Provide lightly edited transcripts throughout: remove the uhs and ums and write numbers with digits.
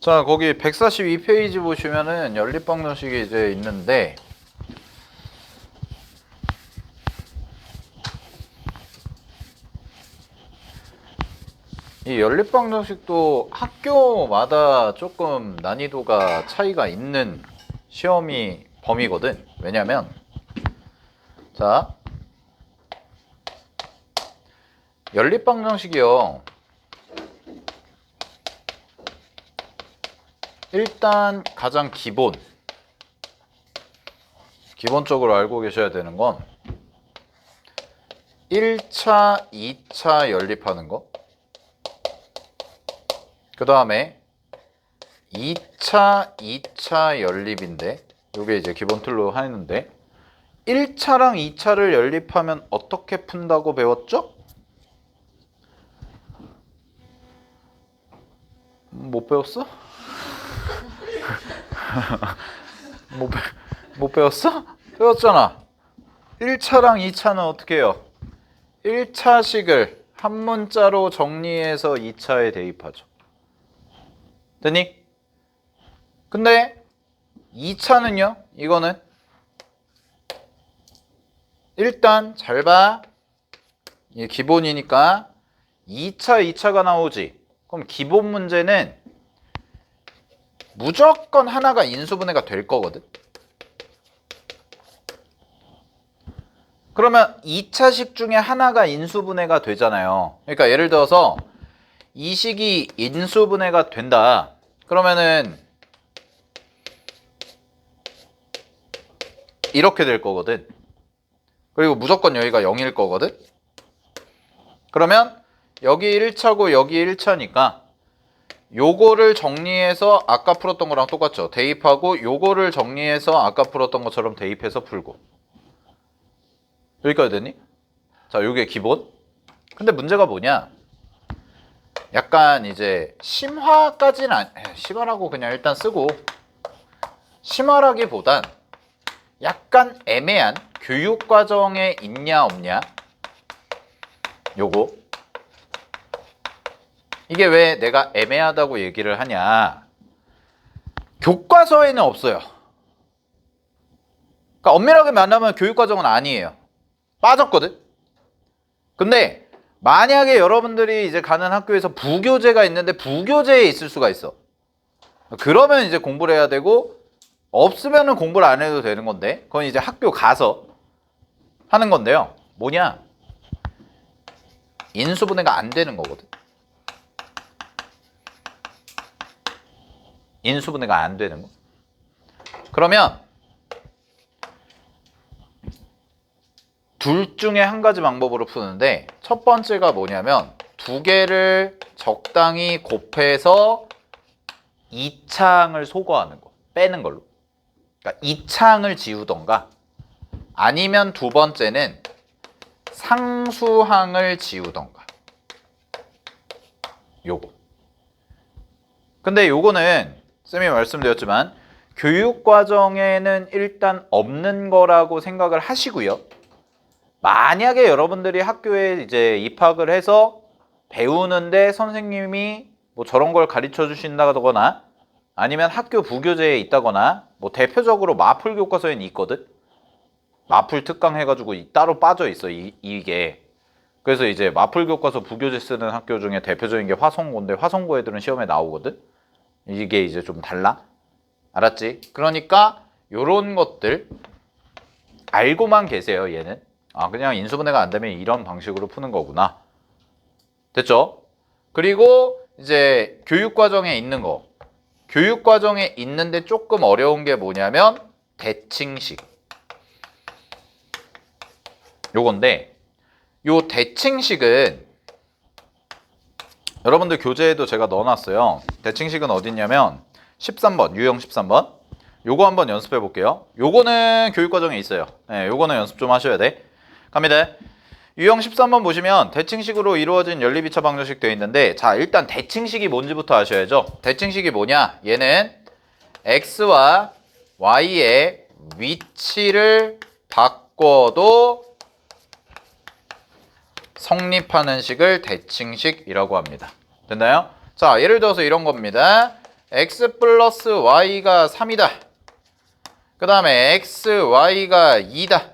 자, 거기 142페이지 보시면은 연립방정식이 이제 있는데, 이 연립방정식도 학교마다 조금 난이도가 차이가 있는 시험이 범위거든. 왜냐면, 자, 연립방정식이요. 일단 가장 기본적으로 알고 계셔야 되는 건 1차, 2차 연립하는 거. 그 다음에 2차 연립인데, 이게 이제 기본 틀로 하는데, 1차랑 2차를 연립하면 어떻게 푼다고 배웠죠? 못 배웠어? 못 배웠어? 배웠잖아. 1차랑 2차는 어떻게 해요? 1차식을 한 문자로 정리해서 2차에 대입하죠. 됐니? 근데 2차는요? 이거는 일단 잘 봐. 이게 기본이니까 2차가 나오지. 그럼 기본 문제는 무조건 하나가 인수분해가 될 거거든. 그러면 2차식 중에 하나가 인수분해가 되잖아요. 그러니까 예를 들어서 이 식이 인수분해가 된다. 그러면은 이렇게 될 거거든. 그리고 무조건 여기가 0일 거거든. 그러면 여기 1차고 여기 1차니까 요거를 정리해서 아까 풀었던 거랑 똑같죠. 대입하고 요거를 정리해서 아까 풀었던 것처럼 대입해서 풀고. 여기까지 됐니? 자, 요게 기본. 근데 문제가 뭐냐? 약간 이제 심화까지는 심화라고 그냥 일단 쓰고, 심화라기보단 약간 애매한 교육과정에 있냐 없냐, 요거. 이게 왜 내가 애매하다고 얘기를 하냐, 교과서에는 없어요. 그러니까 엄밀하게 말하면 교육과정은 아니에요. 빠졌거든. 근데 만약에 여러분들이 이제 가는 학교에서 부교재가 있는데 부교재에 있을 수가 있어. 그러면 이제 공부를 해야 되고, 없으면은 공부를 안 해도 되는 건데, 그건 이제 학교 가서 하는 건데요. 뭐냐? 인수분해가 안 되는 거거든. 인수분해가 안 되는 거. 그러면 둘 중에 한 가지 방법으로 푸는데, 첫 번째가 뭐냐면 두 개를 적당히 곱해서 2창을 소거하는 거, 빼는 걸로. 그러니까 2창을 지우던가, 아니면 두 번째는 상수항을 지우던가. 요거. 근데 요거는 쌤이 말씀드렸지만 교육과정에는 일단 없는 거라고 생각을 하시고요. 만약에 여러분들이 학교에 이제 입학을 해서 배우는데 선생님이 뭐 저런 걸 가르쳐 주신다거나, 아니면 학교 부교재에 있다거나, 뭐 대표적으로 마풀 교과서에는 있거든. 마풀 특강 해가지고 따로 빠져 있어, 이게. 그래서 이제 마풀 교과서 부교재 쓰는 학교 중에 대표적인 게 화성고인데, 화성고 애들은 시험에 나오거든. 이게 이제 좀 달라. 알았지? 그러니까 요런 것들 알고만 계세요. 얘는 그냥 인수분해가 안 되면 이런 방식으로 푸는 거구나. 됐죠? 그리고 이제 교육과정에 있는 거, 교육과정에 있는데 조금 어려운 게 뭐냐면 대칭식. 요건데, 요 대칭식은 여러분들 교재에도 제가 넣어놨어요. 대칭식은 어딨냐면 13번, 유형 13번. 요거 한번 연습해 볼게요. 요거는 교육과정에 있어요. 네, 요거는 연습 좀 하셔야 돼. 갑니다. 유형 13번 보시면 대칭식으로 이루어진 연립 2차 방정식 되어 있는데, 자, 일단 대칭식이 뭔지부터 아셔야죠. 대칭식이 뭐냐? 얘는 x와 y의 위치를 바꿔도 성립하는 식을 대칭식이라고 합니다. 됐나요? 자, 예를 들어서 이런 겁니다. x 플러스 y가 3이다. 그 다음에 xy가 2다.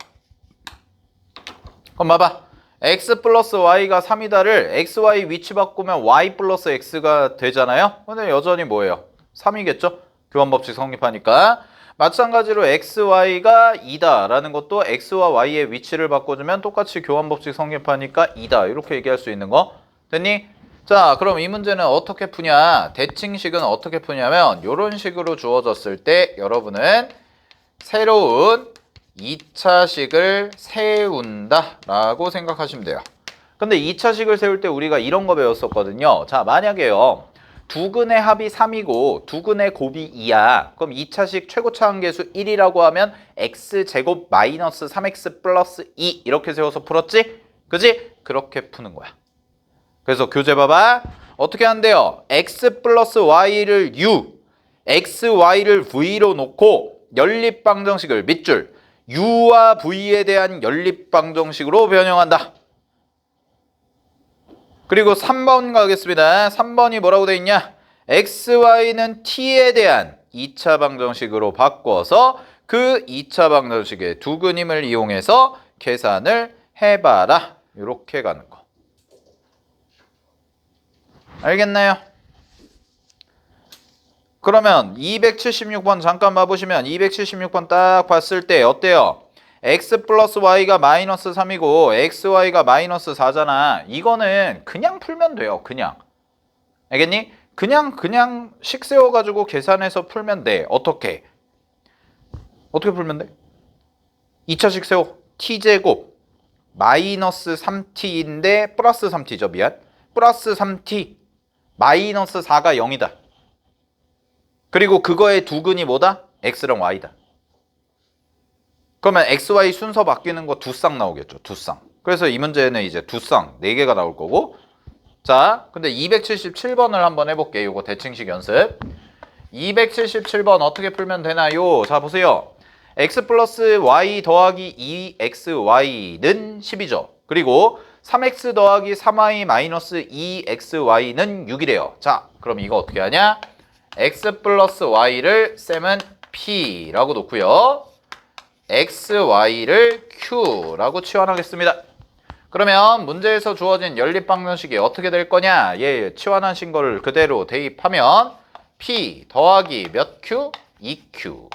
그럼 봐봐. x 플러스 y가 3이다를 xy 위치 바꾸면 y 플러스 x가 되잖아요. 근데 여전히 뭐예요? 3이겠죠? 교환법칙 성립하니까. 마찬가지로 xy가 2다 라는 것도 x와 y의 위치를 바꿔주면 똑같이 교환법칙 성립하니까 2다 이렇게 얘기할 수 있는 거 됐니? 자, 그럼 이 문제는 어떻게 푸냐? 대칭식은 어떻게 푸냐면 이런 식으로 주어졌을 때 여러분은 새로운 2차식을 세운다 라고 생각하시면 돼요. 근데 2차식을 세울 때 우리가 이런 거 배웠었거든요. 자, 만약에요 두근의 합이 3이고 두근의 곱이 2야. 그럼 2차식 최고차 한계수 1이라고 하면 x제곱 마이너스 3x 플러스 2 이렇게 세워서 풀었지? 그지? 그렇게 푸는 거야. 그래서 교재 봐봐. 어떻게 한대요? x 플러스 y를 u, xy를 v로 놓고 연립방정식을 밑줄 u와 v에 대한 연립방정식으로 변형한다. 그리고 3번 가겠습니다. 3번이 뭐라고 돼 있냐? xy는 t에 대한 2차 방정식으로 바꿔서 그 2차 방정식의 두근임을 이용해서 계산을 해봐라. 이렇게 가는 거. 알겠나요? 그러면 276번 잠깐 봐보시면 276번 딱 봤을 때 어때요? x 플러스 y가 마이너스 3이고 xy가 마이너스 4잖아. 이거는 그냥 풀면 돼요. 그냥. 알겠니? 그냥 식 세워가지고 계산해서 풀면 돼. 어떻게? 어떻게 풀면 돼? 2차식 세워. t제곱 마이너스 3t인데 플러스 3t죠. 미안. 플러스 3t 마이너스 4가 0이다. 그리고 그거의 두근이 뭐다? x랑 y다. 그러면 xy 순서 바뀌는 거 두 쌍 나오겠죠. 두 쌍. 그래서 이 문제는 이제 두 쌍, 4개가 나올 거고. 자, 근데 277번을 한번 해볼게요. 이거 대칭식 연습. 277번 어떻게 풀면 되나요? 자, 보세요. x 플러스 y 더하기 2xy는 10이죠. 그리고 3x 더하기 3y 마이너스 2xy는 6이래요. 자, 그럼 이거 어떻게 하냐? x 플러스 y를 쌤은 p라고 놓고요. xy를 q라고 치환하겠습니다. 그러면 문제에서 주어진 연립방정식이 어떻게 될 거냐? 치환하신 거를 그대로 대입하면 p 더하기 몇 q? 2q.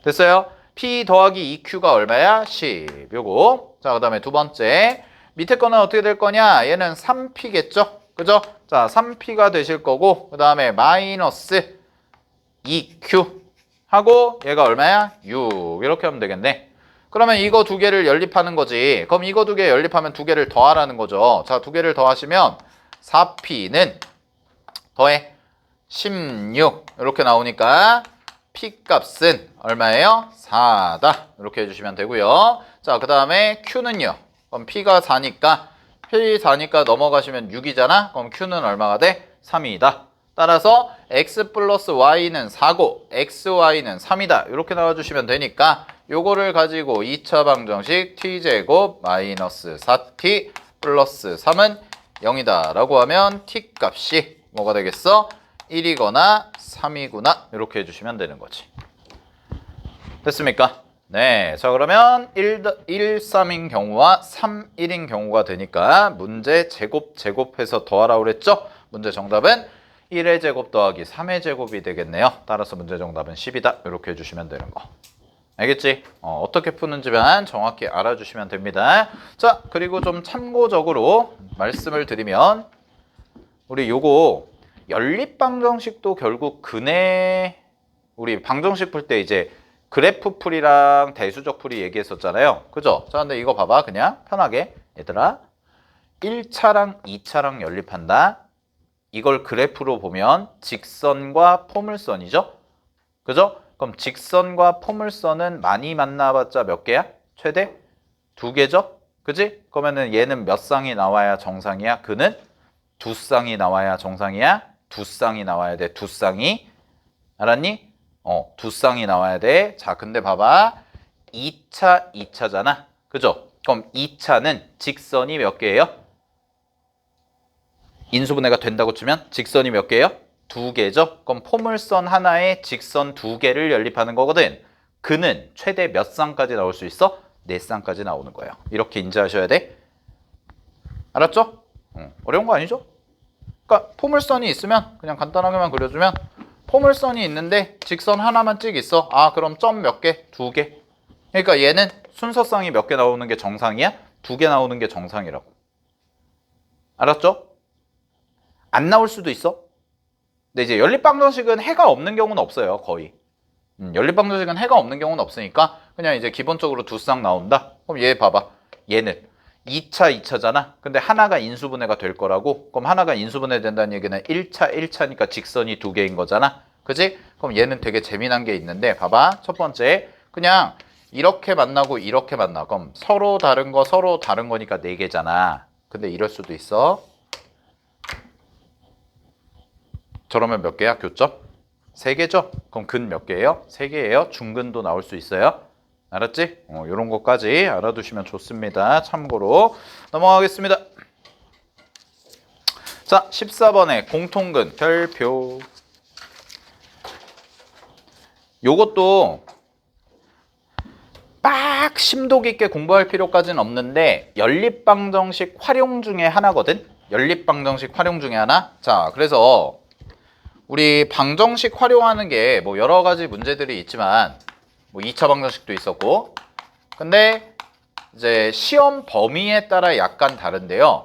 됐어요? p 더하기 2q가 얼마야? 10. 요거. 자, 그 다음에 두 번째. 밑에 거는 어떻게 될 거냐? 얘는 3p겠죠? 그죠? 자, 3p가 되실 거고, 그 다음에 마이너스 2q 하고 얘가 얼마야? 6. 이렇게 하면 되겠네. 그러면 이거 두 개를 연립하는 거지. 그럼 이거 두 개 연립하면 두 개를 더하라는 거죠. 자, 두 개를 더하시면 4p는 더해 16 이렇게 나오니까 p 값은 얼마예요? 4다. 이렇게 해주시면 되고요. 자, 그 다음에 q는요. 그럼 p가 4니까 p 4니까 넘어가시면 6이잖아. 그럼 q는 얼마가 돼? 3이다. 따라서 x 플러스 y는 4고 xy는 3이다. 이렇게 나와주시면 되니까 요거를 가지고 2차 방정식 t제곱 마이너스 4t 플러스 3은 0이다 라고 하면 t 값이 뭐가 되겠어? 1이거나 3이구나 이렇게 해주시면 되는 거지. 됐습니까? 네, 자 그러면 1, 3인 경우와 3, 1인 경우가 되니까 문제 제곱해서 더하라고 그랬죠? 문제 정답은 1의 제곱 더하기 3의 제곱이 되겠네요. 따라서 문제 정답은 10이다. 이렇게 해주시면 되는 거. 알겠지? 어떻게 푸는지만 정확히 알아주시면 됩니다. 자, 그리고 좀 참고적으로 말씀을 드리면 우리 요거 연립방정식도 결국 우리 방정식 풀 때 이제 그래프 풀이랑 대수적 풀이 얘기했었잖아요. 그죠? 자, 근데 이거 봐봐. 그냥 편하게. 얘들아, 1차랑 2차랑 연립한다. 이걸 그래프로 보면 직선과 포물선이죠? 그죠? 그럼 직선과 포물선은 많이 만나봤자 몇 개야? 최대? 2개죠? 그지? 그러면은 얘는 몇 쌍이 나와야 정상이야? 그는 2쌍이 나와야 정상이야? 2쌍이 나와야 돼. 2쌍이. 알았니? 2쌍이 나와야 돼. 자, 근데 봐봐. 2차잖아. 그죠? 그럼 2차는 직선이 몇 개예요? 인수분해가 된다고 치면 직선이 몇 개예요? 두 개죠. 그럼 포물선 하나에 직선 두 개를 연립하는 거거든. 그는 최대 몇 쌍까지 나올 수 있어? 4쌍까지 나오는 거예요. 이렇게 인지하셔야 돼. 알았죠? 어려운 거 아니죠? 그러니까 포물선이 있으면 그냥 간단하게만 그려주면 포물선이 있는데 직선 하나만 찍 있어. 아, 그럼 점 몇 개? 2개. 그러니까 얘는 순서쌍이 몇 개 나오는 게 정상이야? 2개 나오는 게 정상이라고. 알았죠? 안 나올 수도 있어. 근데 이제 연립방정식은 해가 없는 경우는 없어요. 거의. 연립방정식은 해가 없는 경우는 없으니까 그냥 이제 기본적으로 2쌍 나온다. 그럼 얘 봐봐. 얘는 2차, 2차잖아. 근데 하나가 인수분해가 될 거라고. 그럼 하나가 인수분해 된다는 얘기는 1차, 1차니까 직선이 2개인 거잖아. 그지? 그럼 얘는 되게 재미난 게 있는데 봐봐. 첫 번째 그냥 이렇게 만나고 이렇게 만나. 그럼 서로 다른 거 서로 다른 거니까 4개잖아. 근데 이럴 수도 있어. 저러면 몇 개야? 교점? 3개죠? 그럼 근 몇 개예요? 3개예요. 중근도 나올 수 있어요. 알았지? 이런 것까지 알아두시면 좋습니다. 참고로 넘어가겠습니다. 자, 14번에 공통근 별표. 요것도 막 심도 깊게 공부할 필요까지는 없는데 연립방정식 활용 중에 하나거든? 연립방정식 활용 중에 하나? 자, 그래서 우리 방정식 활용하는 게 뭐 여러 가지 문제들이 있지만 뭐 2차 방정식도 있었고 근데 이제 시험 범위에 따라 약간 다른데요.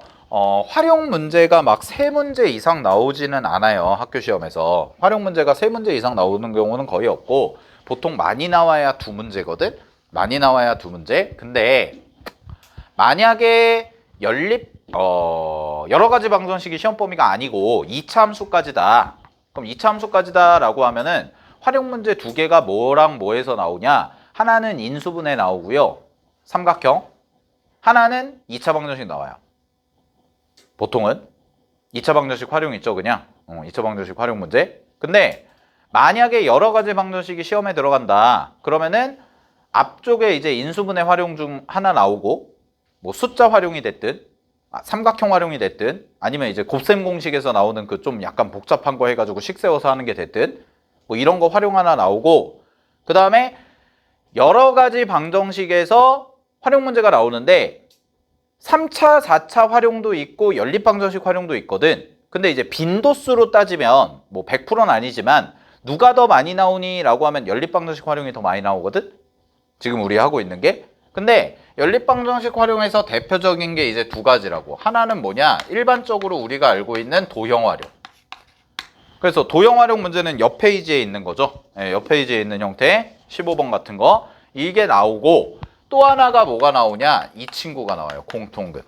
활용 문제가 막 3문제 이상 나오지는 않아요. 학교 시험에서. 활용 문제가 3문제 이상 나오는 경우는 거의 없고 보통 많이 나와야 2문제거든? 많이 나와야 2문제. 근데 만약에 여러 가지 방정식이 시험 범위가 아니고 2차 함수까지다. 그럼 2차 함수까지다 라고 하면은 활용 문제 2개가 뭐랑 뭐에서 나오냐? 하나는 인수분해 나오고요. 삼각형. 하나는 2차 방정식 나와요. 보통은 2차 방정식 활용 있죠, 그냥. 2차 방정식 활용 문제. 근데 만약에 여러 가지 방정식이 시험에 들어간다. 그러면은 앞쪽에 이제 인수분해 활용 중 하나 나오고 뭐 숫자 활용이 됐든 삼각형 활용이 됐든 아니면 이제 곱셈 공식에서 나오는 그 좀 약간 복잡한 거 해가지고 식 세워서 하는 게 됐든 뭐 이런 거 활용 하나 나오고 그 다음에 여러 가지 방정식에서 활용 문제가 나오는데 3차, 4차 활용도 있고 연립방정식 활용도 있거든. 근데 이제 빈도수로 따지면 뭐 100%는 아니지만 누가 더 많이 나오니? 라고 하면 연립방정식 활용이 더 많이 나오거든. 지금 우리 하고 있는 게. 근데 연립방정식 활용에서 대표적인 게 이제 2가지라고. 하나는 뭐냐? 일반적으로 우리가 알고 있는 도형 활용. 그래서 도형 활용 문제는 옆 페이지에 있는 거죠. 네, 옆 페이지에 있는 형태 15번 같은 거 이게 나오고 또 하나가 뭐가 나오냐? 이 친구가 나와요. 공통근.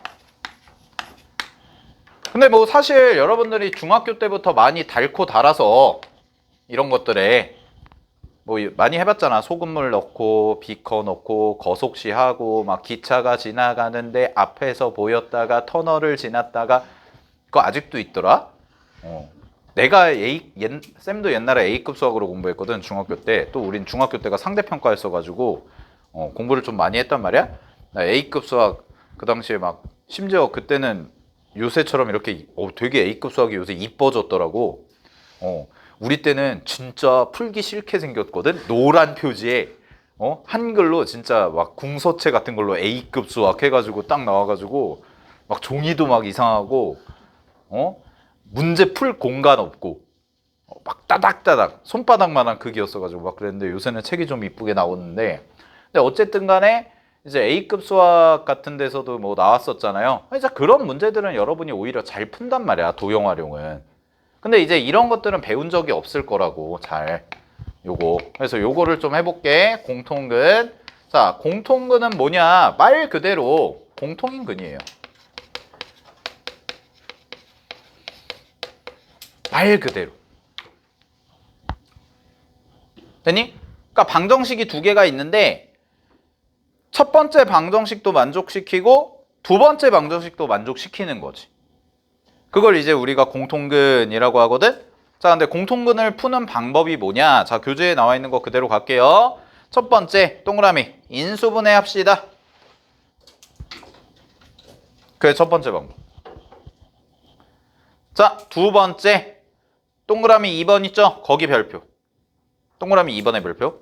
근데 뭐 사실 여러분들이 중학교 때부터 많이 닳고 달아서 이런 것들에 뭐 많이 해봤잖아. 소금물 넣고 비커 넣고 거속시 하고 막 기차가 지나가는데 앞에서 보였다가 터널을 지났다가 그거 아직도 있더라. 내가 쌤도 옛날에 A급 수학으로 공부했거든. 중학교 때. 또 우린 중학교 때가 상대평가였어가지고 공부를 좀 많이 했단 말이야. 나 A급 수학 그 당시에 막 심지어 그때는 요새처럼 이렇게 되게 A급 수학이 요새 이뻐졌더라고. 우리 때는 진짜 풀기 싫게 생겼거든. 노란 표지에 한글로 진짜 막 궁서체 같은 걸로 A급 수학 해가지고 딱 나와가지고 막 종이도 막 이상하고 문제 풀 공간 없고 막 따닥따닥 손바닥만한 크기였어가지고 막 그랬는데 요새는 책이 좀 이쁘게 나오는데 근데 어쨌든 간에 이제 A급 수학 같은 데서도 뭐 나왔었잖아요. 이제 그런 문제들은 여러분이 오히려 잘 푼단 말이야. 도형 활용은. 근데 이제 이런 것들은 배운 적이 없을 거라고 잘 요거. 그래서 요거를 좀 해볼게. 공통근. 자, 공통근은 뭐냐? 말 그대로 공통인 근이에요. 말 그대로. 됐니? 그러니까 방정식이 2개가 있는데 첫 번째 방정식도 만족시키고 두 번째 방정식도 만족시키는 거지. 그걸 이제 우리가 공통근이라고 하거든. 자, 근데 공통근을 푸는 방법이 뭐냐? 자, 교재에 나와 있는 거 그대로 갈게요. 첫 번째 동그라미 인수분해 합시다. 그게 첫 번째 방법. 자, 두 번째 동그라미 2번 있죠? 거기 별표. 동그라미 2번의 별표.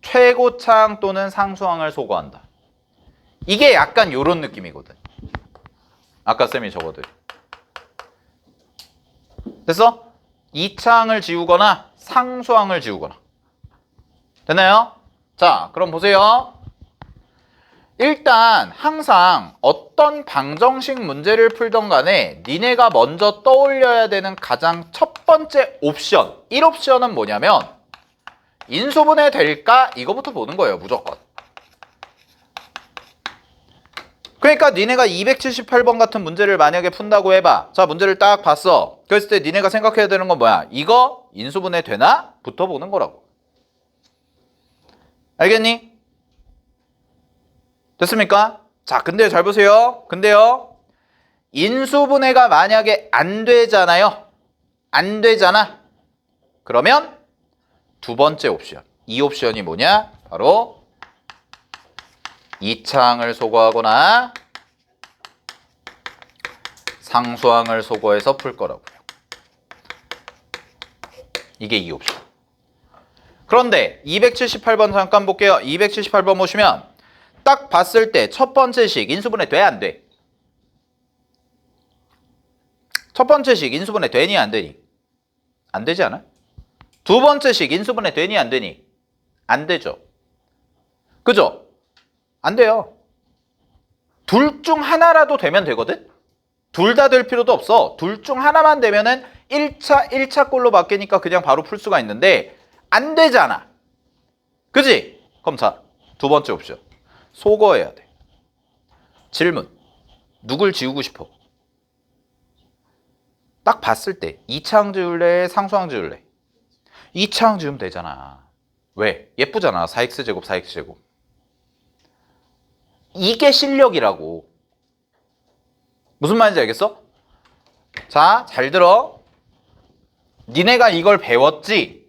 최고차항 또는 상수항을 소거한다. 이게 약간 요런 느낌이거든. 아까 쌤이 적어도. 됐어? 2차항을 지우거나 상수항을 지우거나. 됐나요? 자, 그럼 보세요. 일단 항상 어떤 방정식 문제를 풀던 간에 니네가 먼저 떠올려야 되는 가장 첫 번째 옵션 1옵션은 뭐냐면 인수분해 될까? 이거부터 보는 거예요. 무조건. 그러니까 니네가 278번 같은 문제를 만약에 푼다고 해봐. 자, 문제를 딱 봤어. 그랬을 때 니네가 생각해야 되는 건 뭐야? 이거 인수분해 되나? 부터 보는 거라고. 알겠니? 됐습니까? 자, 근데 잘 보세요. 근데요. 인수분해가 만약에 안 되잖아요. 안 되잖아. 그러면 두 번째 옵션. 이 옵션이 뭐냐? 바로 2차항을 소거하거나 상수항을 소거해서 풀 거라고요. 이게 이 옵션. 그런데 278번 잠깐 볼게요. 278번 보시면 딱 봤을 때 첫 번째 식 인수분해 돼? 안 돼? 첫 번째 식 인수분해 되니 안 되니? 안 되지 않아? 두 번째 식 인수분해 되니 안 되니? 안 되죠. 그죠? 안 돼요. 둘 중 하나라도 되면 되거든? 둘 다 될 필요도 없어. 둘 중 하나만 되면은 1차 꼴로 바뀌니까 그냥 바로 풀 수가 있는데 안 되잖아. 그지? 그럼 자, 두 번째 옵션. 소거해야 돼. 질문. 누굴 지우고 싶어? 딱 봤을 때 2차항 지울래? 상수항 지울래? 2차항 지우면 되잖아. 왜? 예쁘잖아. 4x제곱 4x제곱. 이게 실력이라고. 무슨 말인지 알겠어? 자, 잘 들어. 니네가 이걸 배웠지?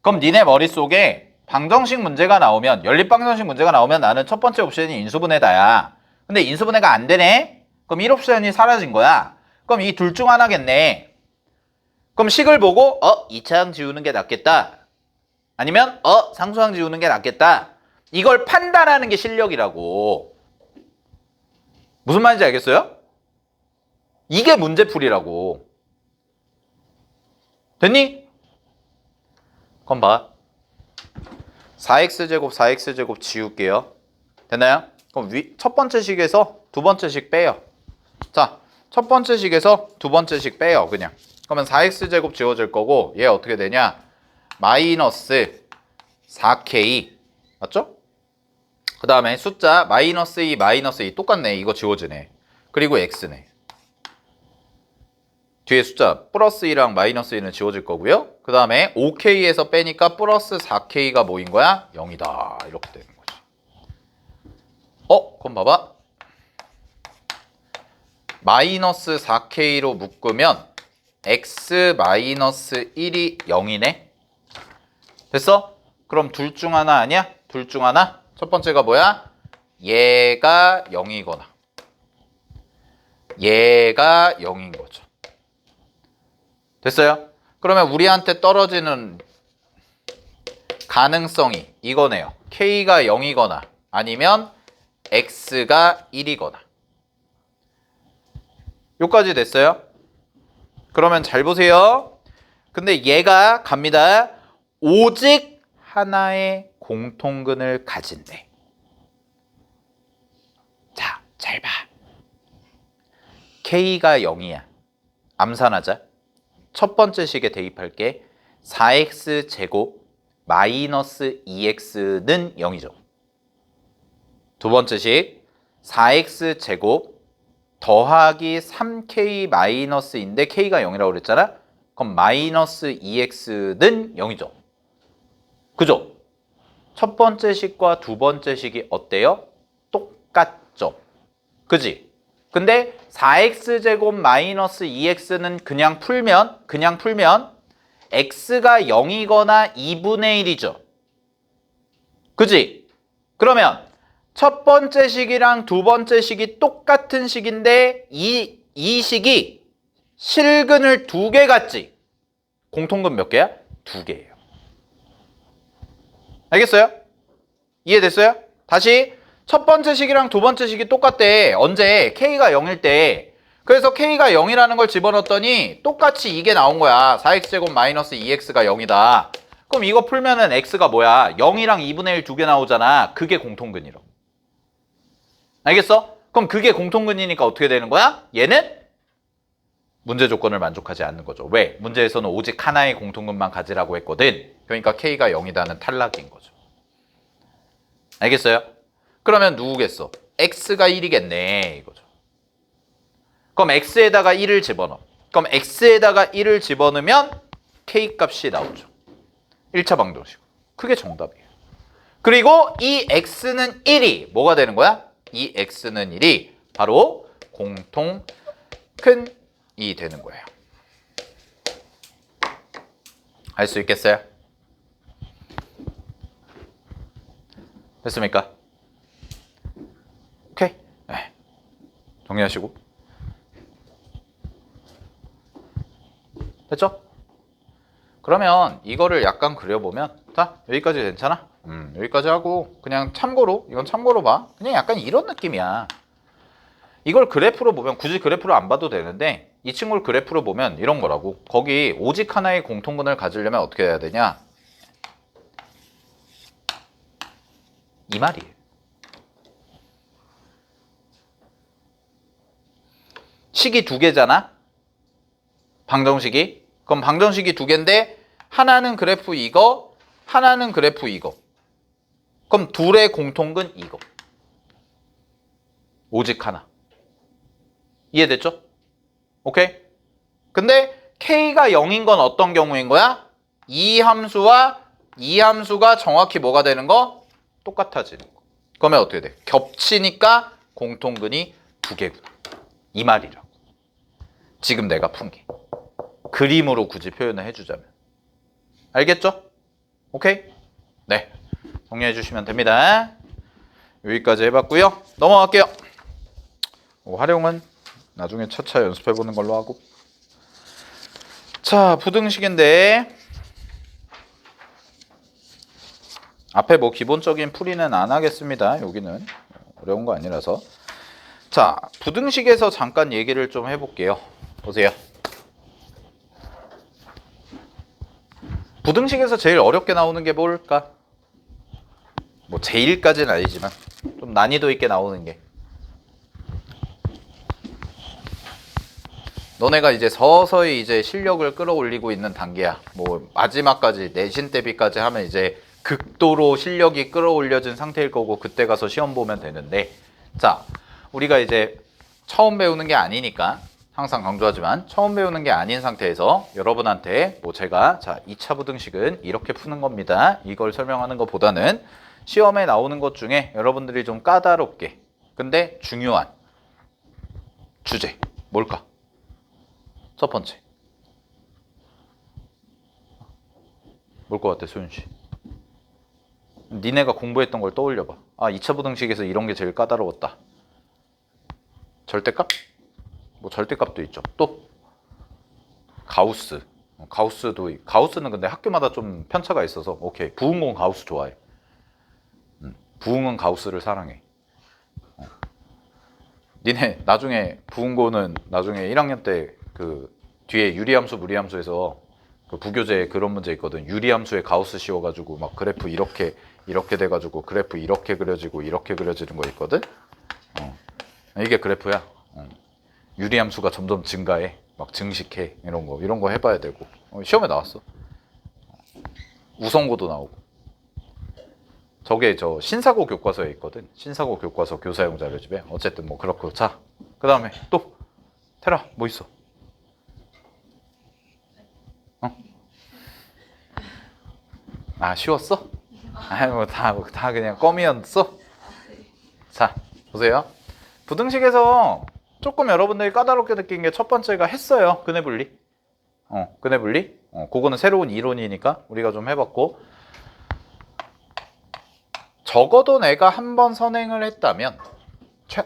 그럼 니네 머릿속에 방정식 문제가 나오면, 연립방정식 문제가 나오면 나는 첫 번째 옵션이 인수분해다야. 근데 인수분해가 안 되네? 그럼 1옵션이 사라진 거야. 그럼 이 둘 중 하나겠네. 그럼 식을 보고 2차항 지우는 게 낫겠다. 아니면 상수항 지우는 게 낫겠다. 이걸 판단하는 게 실력이라고. 무슨 말인지 알겠어요? 이게 문제풀이라고. 됐니? 그럼 봐. 4x제곱 4x제곱 지울게요. 됐나요? 그럼 첫 번째 식에서 두 번째 식 빼요. 자, 첫 번째 식에서 두 번째 식 빼요. 그냥. 그러면 4x제곱 지워질 거고 얘 어떻게 되냐? 마이너스 4k 맞죠? 그 다음에 숫자 마이너스 2 마이너스 2 똑같네. 이거 지워지네. 그리고 x네. 뒤에 숫자 플러스 2랑 마이너스 2는 지워질 거고요. 그 다음에 5k에서 빼니까 플러스 4k가 뭐인 거야? 0이다. 이렇게 되는 거지. 그럼 봐봐. 마이너스 4k로 묶으면 x 마이너스 1이 0이네. 됐어? 그럼 둘 중 하나 아니야? 둘 중 하나? 첫 번째가 뭐야? 얘가 0이거나 얘가 0인 거죠. 됐어요? 그러면 우리한테 떨어지는 가능성이 이거네요. k가 0이거나 아니면 x가 1이거나. 요까지 됐어요? 그러면 잘 보세요. 근데 얘가 갑니다. 오직 하나의 공통근을 가진대. 자, 잘 봐. k가 0이야. 암산하자. 첫 번째 식에 대입할게. 4x제곱 마이너스 2x는 0이죠. 두 번째 식 4x제곱 더하기 3k 마이너스인데 k가 0이라고 그랬잖아. 그럼 마이너스 2x는 0이죠. 그죠? 첫 번째 식과 두 번째 식이 어때요? 똑같죠. 그지? 근데 4x제곱 마이너스 2x는 그냥 풀면 x가 0이거나 2분의 1이죠. 그지? 그러면 첫 번째 식이랑 두 번째 식이 똑같은 식인데 이 식이 실근을 두 개 갖지. 공통근 몇 개야? 2개예요. 알겠어요? 이해됐어요? 다시 첫 번째 식이랑 두 번째 식이 똑같대. 언제? K가 0일 때. 그래서 K가 0이라는 걸 집어넣었더니 똑같이 이게 나온 거야. 4x제곱 마이너스 2x가 0이다. 그럼 이거 풀면은 x가 뭐야? 0이랑 2분의 1 두 개 나오잖아. 그게 공통근이라고. 알겠어? 그럼 그게 공통근이니까 어떻게 되는 거야? 얘는 문제 조건을 만족하지 않는 거죠. 왜? 문제에서는 오직 하나의 공통근만 가지라고 했거든. 그러니까 K가 0이다는 탈락인 거죠. 알겠어요? 그러면 누구겠어? x가 1이겠네 이거죠. 그럼 x에다가 1을 집어넣어. 그럼 x에다가 1을 집어넣으면 k 값이 나오죠. 1차 방정식. 그게 정답이에요. 그리고 이 x는 1이 뭐가 되는 거야? 이 x는 1이 바로 공통근이 되는 거예요. 할 수 있겠어요? 됐습니까? 오케이. 네. 정리하시고. 됐죠? 그러면 이거를 약간 그려보면 자 여기까지 괜찮아? 여기까지 하고 그냥 참고로 이건 참고로 봐. 그냥 약간 이런 느낌이야. 이걸 그래프로 보면 굳이 그래프로 안 봐도 되는데 이 친구를 그래프로 보면 이런 거라고. 거기 오직 하나의 공통근을 가지려면 어떻게 해야 되냐? 이 말이에요. 식이 두 개잖아? 방정식이. 그럼 방정식이 두 개인데 하나는 그래프 이거, 하나는 그래프 이거. 그럼 둘의 공통근 이거. 오직 하나. 이해됐죠? 오케이? 근데 K가 0인 건 어떤 경우인 거야? 이 함수와 이 함수가 정확히 뭐가 되는 거? 똑같아지는 거. 그러면 어떻게 돼? 겹치니까 공통근이 두 개구나. 이 말이라고. 지금 내가 푼 게. 그림으로 굳이 표현을 해주자면. 알겠죠? 오케이? 네. 정리해 주시면 됩니다. 여기까지 해봤고요. 넘어갈게요. 활용은 나중에 차차 연습해보는 걸로 하고. 자, 부등식인데 앞에 뭐 기본적인 풀이는 안 하겠습니다. 여기는 어려운 거 아니라서. 자, 부등식에서 잠깐 얘기를 좀 해볼게요. 보세요. 부등식에서 제일 어렵게 나오는 게 뭘까? 뭐 제일까지는 아니지만 좀 난이도 있게 나오는 게. 너네가 이제 서서히 이제 실력을 끌어올리고 있는 단계야. 뭐 마지막까지 내신 대비까지 하면 이제 극도로 실력이 끌어올려진 상태일 거고 그때 가서 시험 보면 되는데, 자, 우리가 이제 처음 배우는 게 아니니까 항상 강조하지만 처음 배우는 게 아닌 상태에서 여러분한테 뭐 제가 자 2차 부등식은 이렇게 푸는 겁니다. 이걸 설명하는 것보다는 시험에 나오는 것 중에 여러분들이 좀 까다롭게 근데 중요한 주제 뭘까? 첫 번째 뭘 것 같아 소윤 씨? 니네가 공부했던 걸 떠올려봐. 아 2차 부등식에서 이런 게 제일 까다로웠다. 절대값? 뭐 절대값도 있죠. 또 가우스. 가우스는 근데 학교마다 좀 편차가 있어서 오케이. 부응공 가우스 좋아해. 부응은 가우스를 사랑해. 니네 나중에 부응고는 나중에 1학년 때 그 뒤에 유리함수 무리함수에서 그 부교재에 그런 문제 있거든. 유리함수에 가우스 씌워가지고 막 그래프 이렇게 돼가지고 그래프 이렇게 그려지고 이렇게 그려지는 거 있거든. 이게 그래프야. 유리함수가 점점 증가해. 막 증식해. 이런 거 해봐야 되고. 시험에 나왔어. 우성고도 나오고. 저게 저 신사고 교과서에 있거든. 신사고 교과서 교사용 자료집에. 어쨌든 뭐 그렇고. 자, 그 다음에 또 테라 뭐 있어? 아 쉬웠어? 아뭐 다 그냥 껌이었어? 자 보세요. 부등식에서 조금 여러분들이 까다롭게 느낀 게 첫 번째가 했어요. 근해 분리. 근해 분리. 그거는 새로운 이론이니까 우리가 좀 해봤고, 적어도 내가 한 번 선행을 했다면,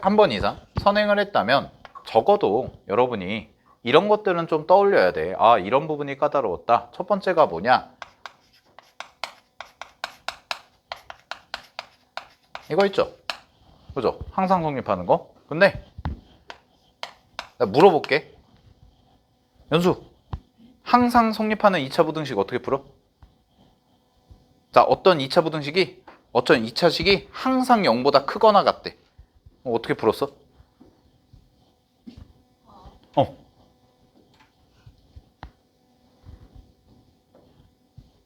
한 번 이상 선행을 했다면 적어도 여러분이 이런 것들은 좀 떠올려야 돼. 아, 이런 부분이 까다로웠다. 첫 번째가 뭐냐? 이거 있죠? 그죠? 항상 성립하는 거. 근데 나 물어볼게. 연수, 항상 성립하는 2차 부등식 어떻게 풀어? 자, 어떤 2차 부등식이 어떤 2차 식이 항상 0보다 크거나 같대. 어떻게 풀었어?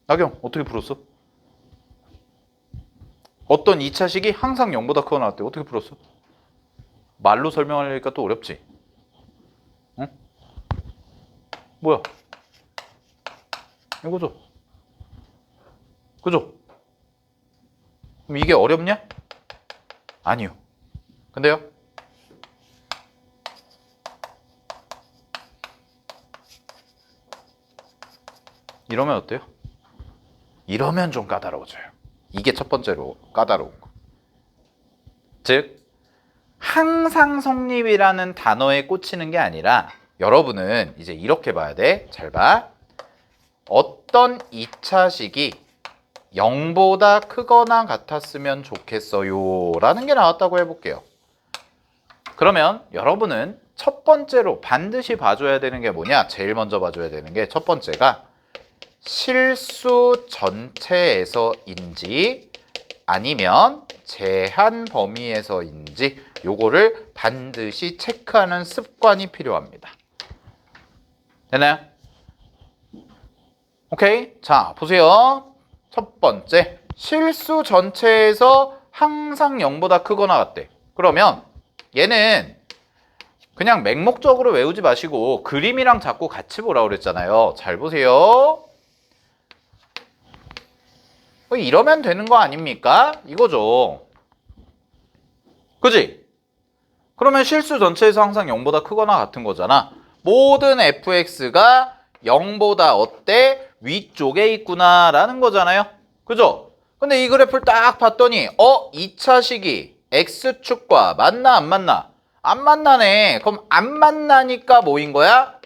나경, 어떻게 풀었어? 어떤 2차 식이 항상 0보다 크거나 같대. 어떻게 풀었어? 말로 설명하려니까 또 어렵지. 응? 뭐야? 이거죠? 그죠? 그럼 이게 어렵냐? 아니요. 근데요? 이러면 어때요? 이러면 좀 까다로워져요. 이게 첫 번째로 까다로운 거. 즉, 항상 성립이라는 단어에 꽂히는 게 아니라 여러분은 이제 이렇게 봐야 돼. 잘 봐. 어떤 2차식이 0보다 크거나 같았으면 좋겠어요 라는 게 나왔다고 해볼게요. 그러면 여러분은 첫 번째로 반드시 봐줘야 되는 게 뭐냐? 제일 먼저 봐줘야 되는 게 첫 번째가 실수 전체에서인지 아니면 제한 범위에서인지 요거를 반드시 체크하는 습관이 필요합니다. 되나요? 오케이. 자, 보세요. 첫 번째, 실수 전체에서 항상 0보다 크거나 같대. 그러면 얘는 그냥 맹목적으로 외우지 마시고 그림이랑 자꾸 같이 보라고 그랬잖아요. 잘 보세요. 이러면 되는 거 아닙니까? 이거죠. 그지? 그러면 실수 전체에서 항상 0보다 크거나 같은 거잖아. 모든 fx가 0보다 어때? 위쪽에 있구나 라는 거잖아요. 그죠? 근데 이 그래프를 딱 봤더니 2차 식이 x축과 맞나 안 맞나? 안 만나네. 그럼 안 만나니까 뭐인 거야?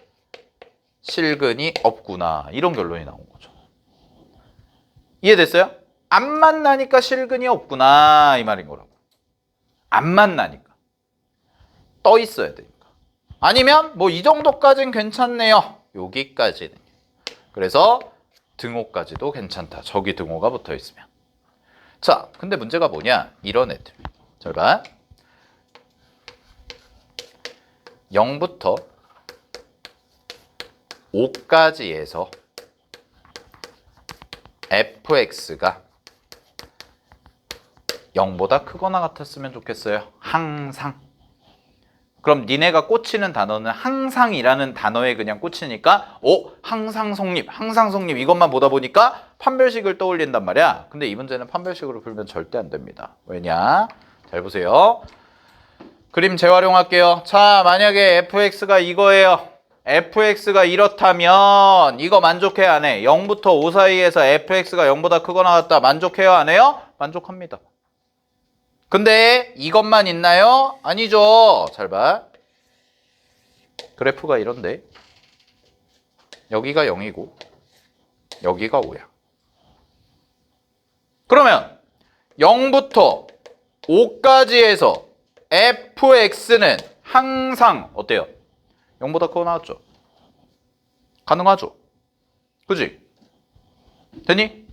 실근이 없구나. 이런 결론이 나온 거죠. 이해됐어요? 안 만나니까 실근이 없구나 이 말인 거라고. 안 만나니까. 떠 있어야 되니까. 아니면 뭐 이 정도까지는 괜찮네요. 여기까지는. 그래서 등호까지도 괜찮다. 저기 등호가 붙어 있으면. 자, 근데 문제가 뭐냐? 이런 애들. 잘 봐. 0부터 5까지에서 fx가 0보다 크거나 같았으면 좋겠어요. 항상. 그럼 니네가 꽂히는 단어는 항상이라는 단어에 그냥 꽂히니까 항상 성립 이것만 보다 보니까 판별식을 떠올린단 말이야. 근데 이 문제는 판별식으로 풀면 절대 안 됩니다. 왜냐? 잘 보세요. 그림 재활용할게요. 자, 만약에 fx가 이거예요. fx가 이렇다면 이거 만족해야 안 해? 0부터 5 사이에서 fx가 0보다 크거나 같다. 만족해요 안 해요? 만족합니다. 근데 이것만 있나요? 아니죠. 잘 봐. 그래프가 이런데 여기가 0이고 여기가 5야. 그러면 0부터 5까지에서 fx는 항상 어때요? 0보다 크고 나왔죠? 가능하죠? 그지? 되니?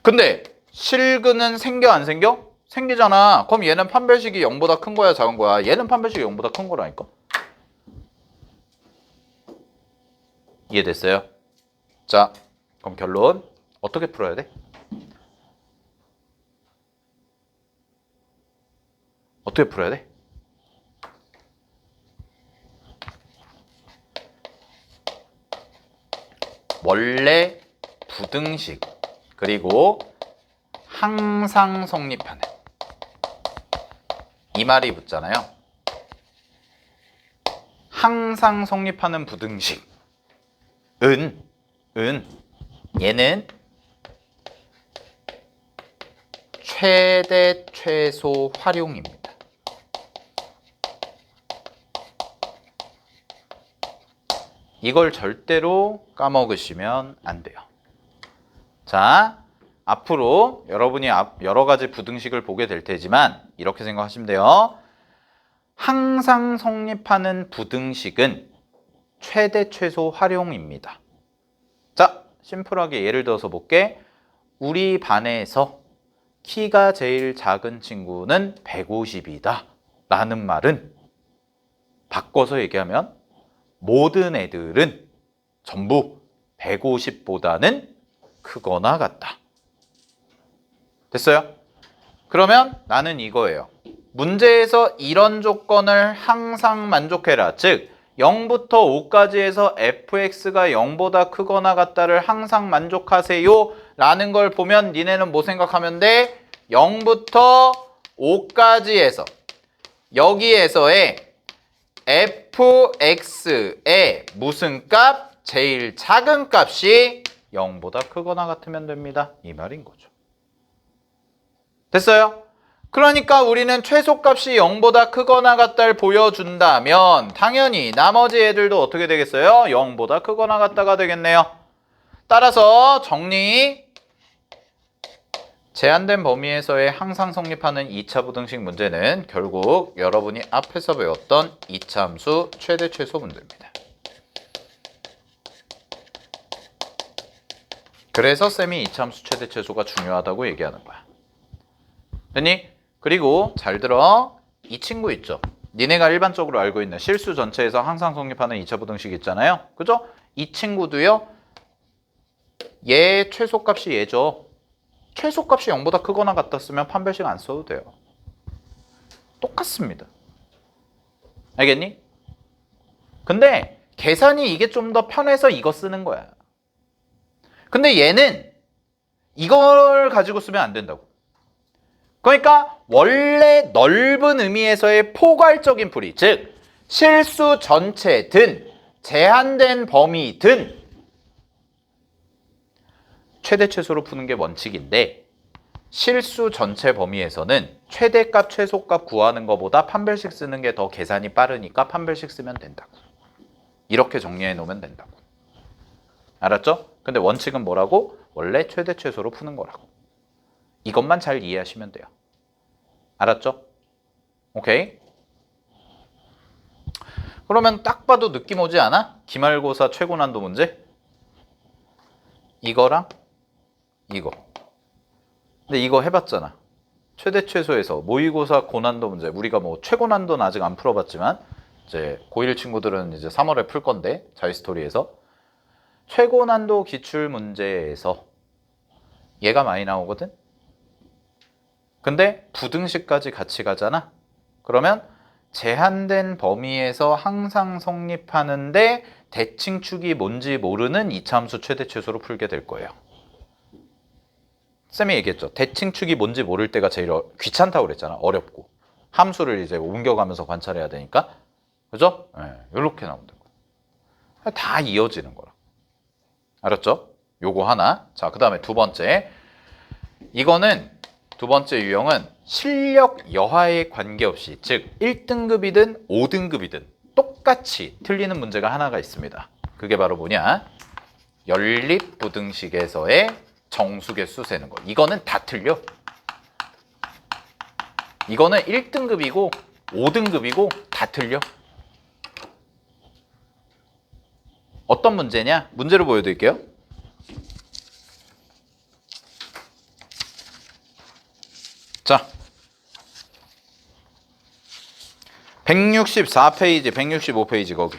근데 실근은 생겨 안 생겨? 생기잖아. 그럼 얘는 판별식이 0보다 큰 거야 작은 거야? 얘는 판별식이 0보다 큰 거라니까. 이해됐어요? 자, 그럼 결론 어떻게 풀어야 돼? 어떻게 풀어야 돼? 원래 부등식 그리고 항상 성립하는 이 말이 붙잖아요. 항상 성립하는 부등식은 얘는 최대 최소 활용입니다. 이걸 절대로 까먹으시면 안 돼요. 자, 앞으로 여러분이 여러 가지 부등식을 보게 될 테지만 이렇게 생각하시면 돼요. 항상 성립하는 부등식은 최대 최소 활용입니다. 자, 심플하게 예를 들어서 볼게. 우리 반에서 키가 제일 작은 친구는 150이다 라는 말은 바꿔서 얘기하면 모든 애들은 전부 150보다는 크거나 같다. 됐어요? 그러면 나는 이거예요. 문제에서 이런 조건을 항상 만족해라. 즉 0부터 5까지에서 fx가 0보다 크거나 같다를 항상 만족하세요 라는 걸 보면 니네는 뭐 생각하면 돼? 0부터 5까지에서 여기에서의 fx의 무슨 값? 제일 작은 값이 0보다 크거나 같으면 됩니다. 이 말인 거죠. 됐어요? 그러니까 우리는 최소값이 0보다 크거나 같다를 보여준다면 당연히 나머지 애들도 어떻게 되겠어요? 0보다 크거나 같다가 되겠네요. 따라서 정리. 제한된 범위에서의 항상 성립하는 2차 부등식 문제는 결국 여러분이 앞에서 배웠던 2차 함수 최대 최소 문제입니다. 그래서 쌤이 2차 함수 최대 최소가 중요하다고 얘기하는 거야. 됐니? 그리고 잘 들어. 이 친구 있죠? 니네가 일반적으로 알고 있는 실수 전체에서 항상 성립하는 2차 부등식 있잖아요. 그죠? 이 친구도요. 얘 최소값이 얘죠. 최소값이 0보다 크거나 같았으면 판별식 안 써도 돼요. 똑같습니다. 알겠니? 근데 계산이 이게 좀 더 편해서 이거 쓰는 거야. 근데 얘는 이걸 가지고 쓰면 안 된다고. 그러니까 원래 넓은 의미에서의 포괄적인 풀이, 즉 실수 전체든 제한된 범위든 최대 최소로 푸는 게 원칙인데 실수 전체 범위에서는 최대값 최소값 구하는 것보다 판별식 쓰는 게 더 계산이 빠르니까 판별식 쓰면 된다고. 이렇게 정리해 놓으면 된다고. 알았죠? 근데 원칙은 뭐라고? 원래 최대 최소로 푸는 거라고. 이것만 잘 이해하시면 돼요. 알았죠? 오케이? 그러면 딱 봐도 느낌 오지 않아? 기말고사 최고난도 문제? 이거랑 이거. 근데 이거 해봤잖아. 최대 최소에서 모의고사 고난도 문제. 우리가 뭐 최고난도는 아직 안 풀어봤지만 이제 고1 친구들은 이제 3월에 풀 건데 자이스토리에서 최고난도 기출 문제에서 얘가 많이 나오거든. 근데 부등식까지 같이 가잖아. 그러면 제한된 범위에서 항상 성립하는데 대칭축이 뭔지 모르는 이차함수 최대 최소로 풀게 될 거예요. 쌤이 얘기했죠. 대칭축이 뭔지 모를 때가 제일 귀찮다고 그랬잖아. 어렵고. 함수를 이제 옮겨가면서 관찰해야 되니까. 그죠? 네, 이렇게 나오면 되고. 다 이어지는 거라. 알았죠? 요거 하나. 자, 그 다음에 두 번째. 이거는 두 번째 유형은 실력 여하에 관계없이, 즉 1등급이든 5등급이든 똑같이 틀리는 문제가 하나가 있습니다. 그게 바로 뭐냐? 연립부등식에서의 정수개수 세는 거. 이거는 다 틀려. 이거는 1등급이고 5등급이고 다 틀려. 어떤 문제냐? 문제로 보여드릴게요. 자, 164페이지, 165페이지 거기.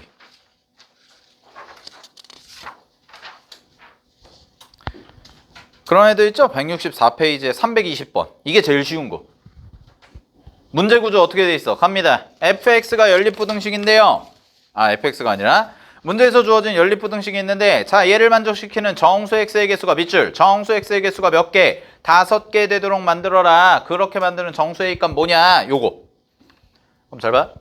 그런 애들 있죠? 164페이지에 320번. 이게 제일 쉬운 거. 문제 구조 어떻게 돼 있어? 갑니다. fx가 연립부등식인데요. fx가 아니라 문제에서 주어진 연립부등식이 있는데, 자, 얘를 만족시키는 정수 x의 개수가 밑줄. 정수 x의 개수가 몇 개? 5개 되도록 만들어라. 그렇게 만드는 정수 a 값 뭐냐? 요거. 그럼 잘 봐.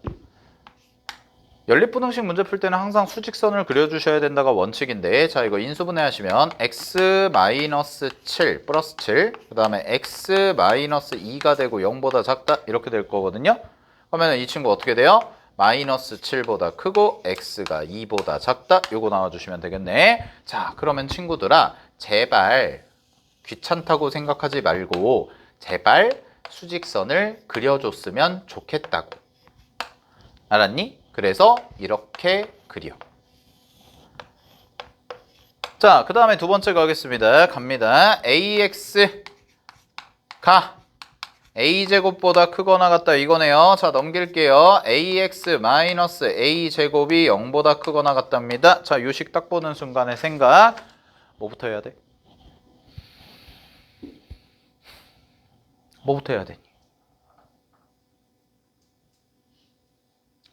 연립부등식 문제 풀 때는 항상 수직선을 그려주셔야 된다가 원칙인데, 자, 이거 인수분해 하시면 x-7 플러스 7, 그 다음에 x-2가 되고 0보다 작다 이렇게 될 거거든요. 그러면 이 친구 어떻게 돼요? 마이너스 7보다 크고 x가 2보다 작다. 요거 나와주시면 되겠네. 자, 그러면 친구들아, 제발 귀찮다고 생각하지 말고 제발 수직선을 그려줬으면 좋겠다고. 알았니? 그래서 이렇게 그려. 자, 그 다음에 두 번째 가겠습니다. 갑니다. ax가 a제곱보다 크거나 같다 이거네요. 자, 넘길게요. ax 마이너스 a제곱이 0보다 크거나 같답니다. 자, 유식 딱 보는 순간의 생각. 뭐부터 해야 돼? 뭐부터 해야 되니?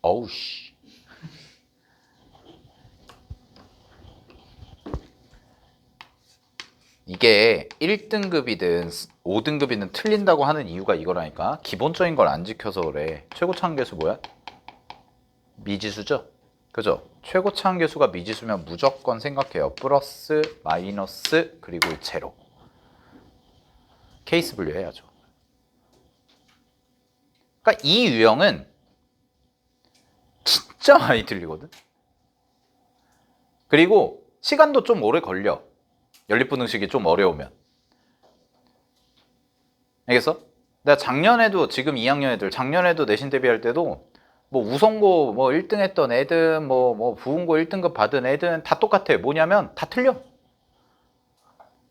어우 씨. 이게 1등급이든 5등급이든 틀린다고 하는 이유가 이거라니까. 기본적인 걸 안 지켜서 그래. 최고차항계수 뭐야? 미지수죠? 그죠? 최고차항계수가 미지수면 무조건 생각해요. 플러스, 마이너스, 그리고 제로. 케이스 분류해야죠. 그러니까 이 유형은 진짜 많이 틀리거든? 그리고 시간도 좀 오래 걸려. 연립분등식이 좀 어려우면. 알겠어? 내가 작년에도, 지금 2학년 애들 작년에도 내신 대비할 때도 뭐 우성고 뭐 1등 했던 애든 뭐 부은고 1등급 받은 애든 다 똑같아. 뭐냐면 다 틀려.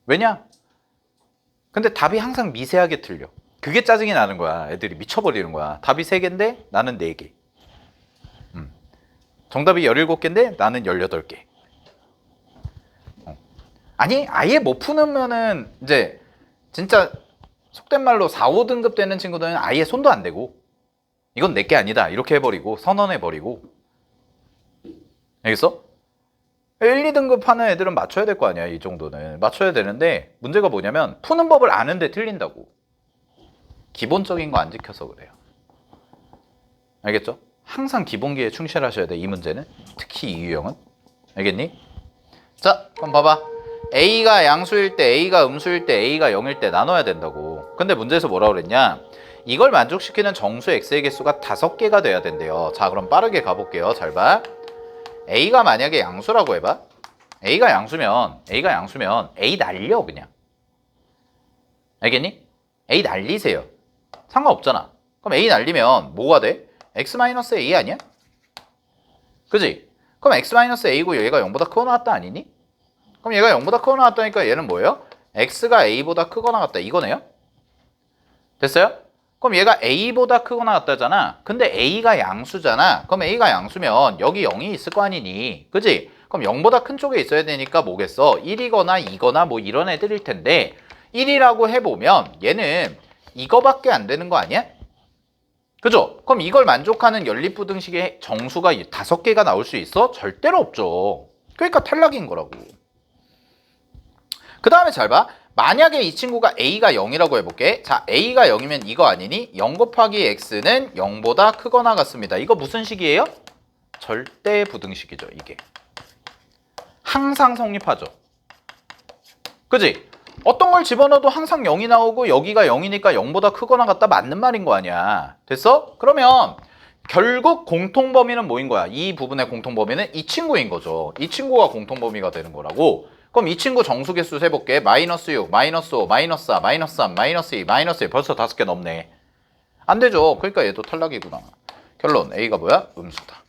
왜냐? 근데 답이 항상 미세하게 틀려. 그게 짜증이 나는 거야. 애들이 미쳐버리는 거야. 답이 3개인데 나는 4개. 정답이 17개인데 나는 18개. 아니, 아예 못 푸는면은 이제 진짜 속된 말로 4, 5등급 되는 친구들은 아예 손도 안 대고 이건 내게 아니다 이렇게 해버리고 선언해버리고. 알겠어? 1, 2등급 하는 애들은 맞춰야 될 거 아니야. 이 정도는 맞춰야 되는데 문제가 뭐냐면 푸는 법을 아는데 틀린다고. 기본적인 거 안 지켜서 그래요. 알겠죠? 항상 기본기에 충실하셔야 돼. 이 문제는 특히 이 유형은. 알겠니? 자, 그럼 봐봐. A가 양수일 때, A가 음수일 때, A가 0일 때 나눠야 된다고. 근데 문제에서 뭐라 그랬냐? 이걸 만족시키는 정수 X의 개수가 5개가 돼야 된대요. 자, 그럼 빠르게 가볼게요. 잘 봐. A가 만약에 양수라고 해봐. A가 양수면 A 날려 그냥. 알겠니? A 날리세요. 상관없잖아. 그럼 A 날리면 뭐가 돼? X-A 아니야? 그지? 그럼 X-A고 얘가 0보다 크거나 같다 아니니? 그럼 얘가 0보다 크거나 같다니까 얘는 뭐예요? X가 A보다 크거나 같다 이거네요? 됐어요? 그럼 얘가 A보다 크거나 같다잖아. 근데 A가 양수잖아. 그럼 A가 양수면 여기 0이 있을 거 아니니? 그지? 그럼 0보다 큰 쪽에 있어야 되니까 뭐겠어? 1이거나 2거나 뭐 이런 애들일 텐데 1이라고 해보면 얘는 이거밖에 안 되는 거 아니야? 그죠? 그럼 이걸 만족하는 연립부등식의 정수가 5개가 나올 수 있어? 절대로 없죠. 그러니까 탈락인 거라고. 그 다음에 잘 봐. 만약에 이 친구가 A가 0이라고 해볼게. 자, A가 0이면 이거 아니니? 0 곱하기 X는 0보다 크거나 같습니다. 이거 무슨 식이에요? 절대 부등식이죠, 이게. 항상 성립하죠. 그지? 어떤 걸 집어넣어도 항상 0이 나오고 여기가 0이니까 0보다 크거나 같다 맞는 말인 거 아니야. 됐어? 그러면 결국 공통범위는 뭐인 거야? 이 부분의 공통범위는 이 친구인 거죠. 이 친구가 공통범위가 되는 거라고. 그럼 이 친구 정수개수 세볼게. 마이너스 6, 마이너스 5, 마이너스 4, 마이너스 3, 마이너스 2, 마이너스 1 벌써 5개 넘네. 안 되죠. 그러니까 얘도 탈락이구나. 결론 A가 뭐야? 음수다.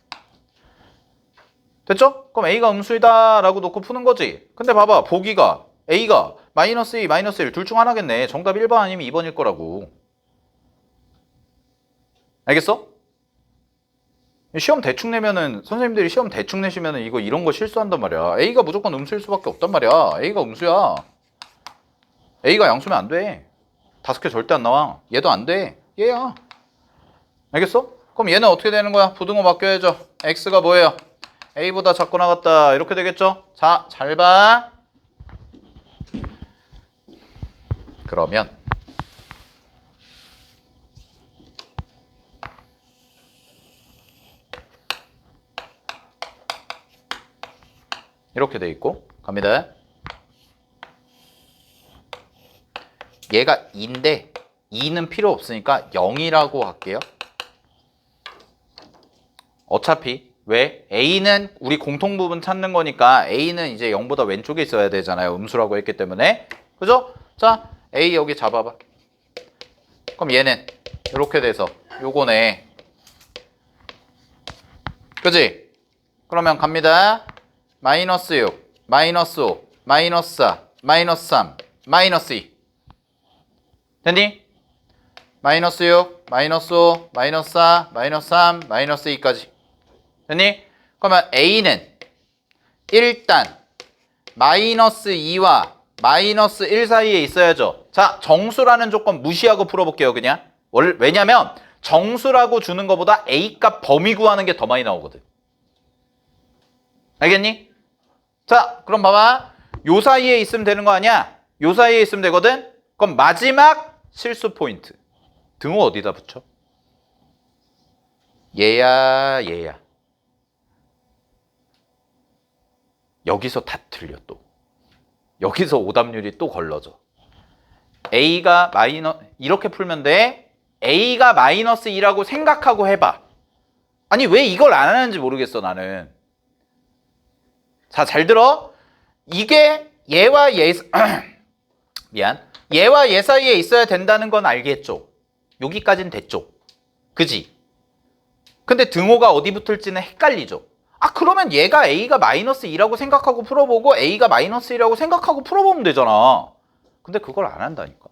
됐죠? 그럼 A가 음수이다 라고 놓고 푸는 거지. 근데 봐봐. 보기가 A가 마이너스 2, 마이너스 1 둘 중 하나겠네. 정답 1번 아니면 2번일 거라고. 알겠어? 시험 대충 내면은 선생님들이 시험 대충 내시면은 이거 이런 거 실수한단 말이야. A가 무조건 음수일 수밖에 없단 말이야. A가 음수야. A가 양수면 안 돼. 5개 절대 안 나와. 얘도 안 돼. 얘야. 알겠어? 그럼 얘는 어떻게 되는 거야? 부등호 바뀌어야죠. X가 뭐예요? A보다 작거나 같다. 이렇게 되겠죠? 자, 잘 봐. 그러면 이렇게 돼 있고 갑니다. 얘가 2인데 2는 필요 없으니까 0이라고 할게요. 어차피 왜? A는 우리 공통부분 찾는 거니까 A는 이제 0보다 왼쪽에 있어야 되잖아요. 음수라고 했기 때문에. 그죠? 자, A 여기 잡아봐. 그럼 얘는 이렇게 돼서 요거네. 그지? 그러면 갑니다. 마이너스 6, 마이너스 5, 마이너스 4, 마이너스 3, 마이너스 2. 됐니? 마이너스 6, 마이너스 5, 마이너스 4, 마이너스 3, 마이너스 2까지. 됐니? 그러면 A는 일단 마이너스 2와 마이너스 1 사이에 있어야죠. 자, 정수라는 조건 무시하고 풀어볼게요, 그냥. 왜냐면 정수라고 주는 것보다 A값 범위 구하는 게 더 많이 나오거든. 알겠니? 자, 그럼 봐봐. 요 사이에 있으면 되는 거 아니야? 요 사이에 있으면 되거든? 그럼 마지막 실수 포인트. 등호 어디다 붙여? 얘야, 얘야. 여기서 다 틀려 또. 여기서 오답률이 또 걸러져. A가 이렇게 풀면 돼. A가 마이너스 2라고 생각하고 해봐. 아니 왜 이걸 안 하는지 모르겠어 나는. 자, 잘 들어. 이게 얘와 얘 미안. 얘와 얘 사이에 있어야 된다는 건 알겠죠. 여기까지는 됐죠. 그지? 근데 등호가 어디 붙을지는 헷갈리죠. 아, 그러면 얘가 A가 마이너스 2라고 생각하고 풀어보고 A가 마이너스 1이라고 생각하고 풀어보면 되잖아. 근데 그걸 안 한다니까.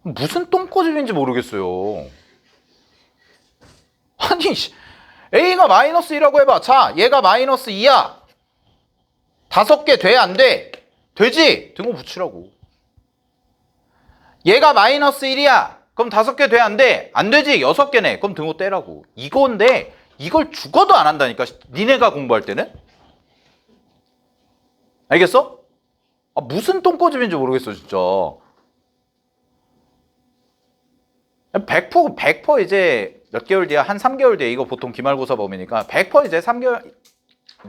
무슨 똥꼬집인지 모르겠어요. 아니, A가 마이너스 2라고 해봐. 자, 얘가 마이너스 2야. 5개 돼, 안 돼? 되지? 등호 붙이라고. 얘가 마이너스 1이야. 그럼 5개 돼, 안 돼? 안 되지? 6개네. 그럼 등호 떼라고. 이건데 이걸 죽어도 안 한다니까. 니네가 공부할 때는. 알겠어? 아, 무슨 똥꼬집인지 모르겠어 진짜. 100% 이제 몇 개월 뒤에 한 3개월 뒤에 이거 보통 기말고사 범위니까 100% 이제 3개월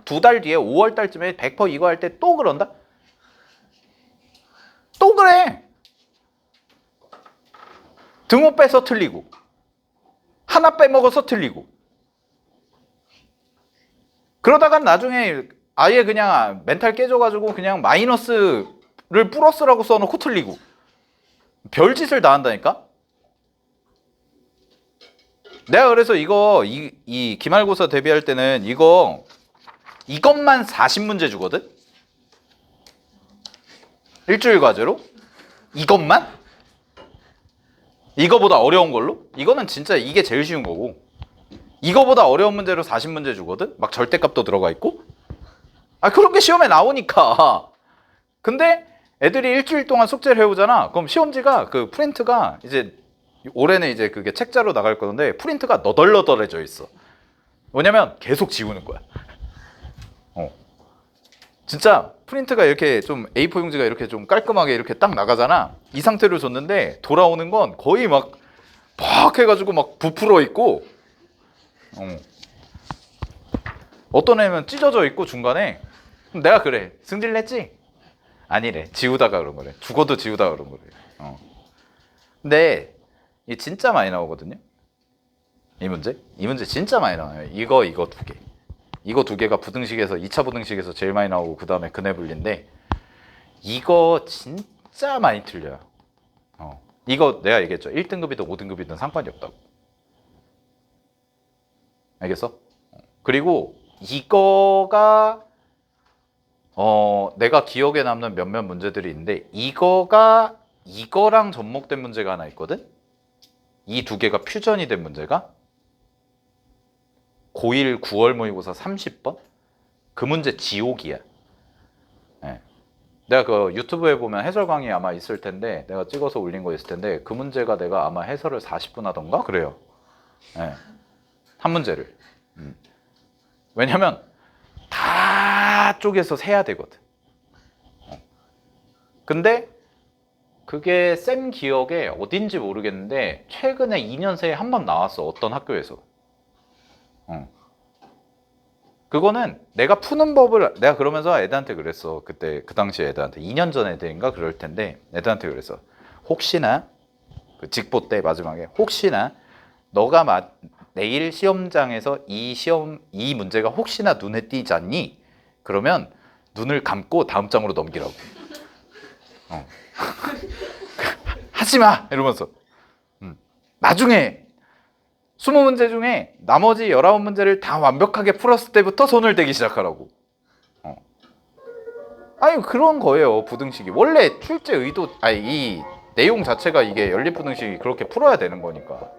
2달 뒤에 5월 달쯤에 100% 이거 할 때 또 그런다? 또 그래. 등호 빼서 틀리고 하나 빼먹어서 틀리고 그러다가 나중에 아예 그냥 멘탈 깨져가지고 그냥 마이너스를 플러스라고 써놓고 틀리고 별짓을 다 한다니까? 내가 그래서 이 기말고사 대비할 때는 이것만 40문제 주거든? 일주일 과제로? 이것만? 이거보다 어려운 걸로? 이거는 진짜 이게 제일 쉬운 거고 이거보다 어려운 문제로 40문제 주거든? 막 절대값도 들어가 있고 아, 그런 게 시험에 나오니까. 근데 애들이 일주일 동안 숙제를 해오잖아. 그럼 시험지가 그 프린트가 이제 올해는 이제 그게 책자로 나갈 건데 프린트가 너덜너덜해져 있어. 왜냐면 계속 지우는 거야. 진짜 프린트가 이렇게 좀 A4 용지가 이렇게 좀 깔끔하게 이렇게 딱 나가잖아. 이 상태로 줬는데 돌아오는 건 거의 막 해가지고 막 부풀어 있고 어떤 애는 찢어져 있고 중간에. 내가 그래. 승질 냈지? 아니래. 지우다가 그런 거래. 죽어도 지우다가 그런 거래. 근데 이게 진짜 많이 나오거든요. 이 문제 진짜 많이 나와요. 이거 2개. 이거 2개가 부등식에서 2차 부등식에서 제일 많이 나오고 그 다음에 근해분리인데 이거 진짜 많이 틀려요. 이거 내가 얘기했죠. 1등급이든 5등급이든 상관이 없다고. 알겠어? 그리고 이거가 내가 기억에 남는 몇몇 문제들이 있는데 이거랑 접목된 문제가 하나 있거든? 이 2개가 퓨전이 된 문제가 고1 9월 모의고사 30번? 그 문제 지옥이야. 네. 내가 그 유튜브에 보면 해설 강의 아마 있을 텐데 내가 찍어서 올린 거 있을 텐데 그 문제가 내가 아마 해설을 40분 하던가 그래요. 네. 한 문제를. 왜냐면 다 쪼개서 세야 되거든. 근데 그게 쌤 기억에 어딘지 모르겠는데 최근에 2년 새에 한 번 나왔어. 어떤 학교에서. 그거는 내가 푸는 법을 내가 그러면서 애들한테 그랬어. 그때 그 당시 애들한테 2년 전 애들인가 그럴 텐데 애들한테 그랬어. 혹시나 그 직보 때 마지막에 혹시나 너가 내일 시험장에서 이 문제가 혹시나 눈에 띄지 않니? 그러면 눈을 감고 다음 장으로 넘기라고. 하지 마! 이러면서. 나중에 20문제 중에 나머지 19문제를 다 완벽하게 풀었을 때부터 손을 대기 시작하라고. 아니 그런 거예요. 부등식이 원래 출제 의도 이 내용 자체가 이게 연립부등식이 그렇게 풀어야 되는 거니까.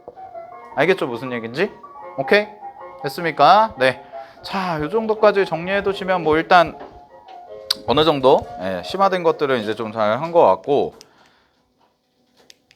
알겠죠? 무슨 얘기인지? 오케이? 됐습니까? 네. 자, 요 정도까지 정리해 두시면 뭐 일단 어느 정도 심화된 것들은 이제 좀 잘 한 것 같고,